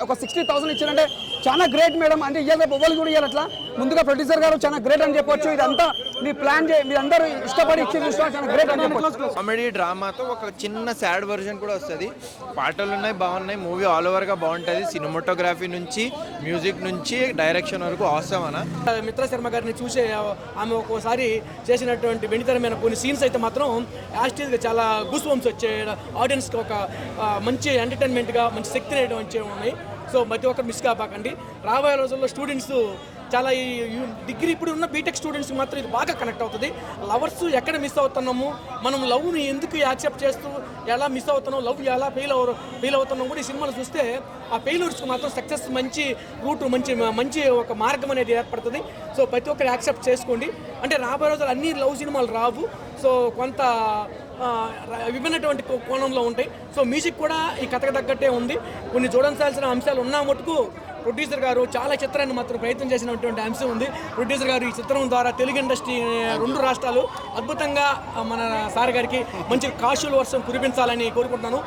ఒక 60,000 ఇచ్చారంటే చాలా గ్రేట్ మేడం. అంటే ఇవ్వాలి ఎవ్వరు కూడా ఇవ్వాలి. అట్లా ముందుగా ప్రొడ్యూసర్ గారు చాలా గ్రేట్ అని చెప్పొచ్చు. ఇదంతా మీ ప్లాన్ మీరు అందరూ ఇష్టపడి ఇచ్చి చాలా గ్రేట్ అని చెప్పొచ్చు. కామెడీ డ్రామాతో ఒక చిన్న సాడ్ వర్జన్ కూడా వస్తుంది. పాటలు ఉన్నాయి, బాగున్నాయి. మూవీ ఆల్ ఓవర్గా బాగుంటుంది. సినిమాటోగ్రఫీ నుంచి మ్యూజిక్ నుంచి డైరెక్షన్ వరకు అవసరం అన్న. మిత్ర శర్మ గారిని చూసే ఆమె ఒక్కోసారి చేసినటువంటి వెండితరమైన కొన్ని సీన్స్ అయితే మాత్రం యాస్టీజ్గా చాలా గూస్ బంప్స్ వచ్చే ఆడియన్స్కి ఒక మంచి ఎంటర్టైన్మెంట్గా మంచి శక్తి అనేవి ఉన్నాయి. సో ప్రతి ఒక్కరు మిస్ కాపాకండి. రాబోయే రోజుల్లో స్టూడెంట్స్ చాలా ఈ డిగ్రీ ఇప్పుడు ఉన్న బీటెక్ స్టూడెంట్స్కి మాత్రం ఇది బాగా కనెక్ట్ అవుతుంది. లవర్స్ ఎక్కడ మిస్ అవుతున్నాము, మనం లవ్ని ఎందుకు యాక్సెప్ట్ చేస్తూ ఎలా మిస్ అవుతున్నాం, లవ్ ఎలా ఫెయిల్ అవుతున్నాం కూడా ఈ సినిమాలు చూస్తే ఆ ఫెయిల్యూర్స్కి మాత్రం సక్సెస్ మంచి రూట్ మంచి ఒక మార్గం అనేది ఏర్పడుతుంది. సో ప్రతి ఒక్కరు యాక్సెప్ట్ చేసుకోండి. అంటే రాబోయే రోజులు అన్ని లవ్ సినిమాలు రావు. సో కొంత విభిన్నటువంటి కోణంలో ఉంటాయి. సో మ్యూజిక్ కూడా ఈ కథకు తగ్గట్టే ఉంది. కొన్ని చూడాల్సిన అంశాలు ఉన్నా మటుకు ప్రొడ్యూసర్ గారు చాలా చిత్రాన్ని మాత్రం ప్రయత్నం చేసినటువంటి అంశం ఉంది. ప్రొడ్యూసర్ గారు ఈ చిత్రం ద్వారా తెలుగు ఇండస్ట్రీ 2 రాష్ట్రాలు అద్భుతంగా మన సార్ గారికి మంచి కాశుల వర్షం కురిపించాలని కోరుకుంటున్నాను.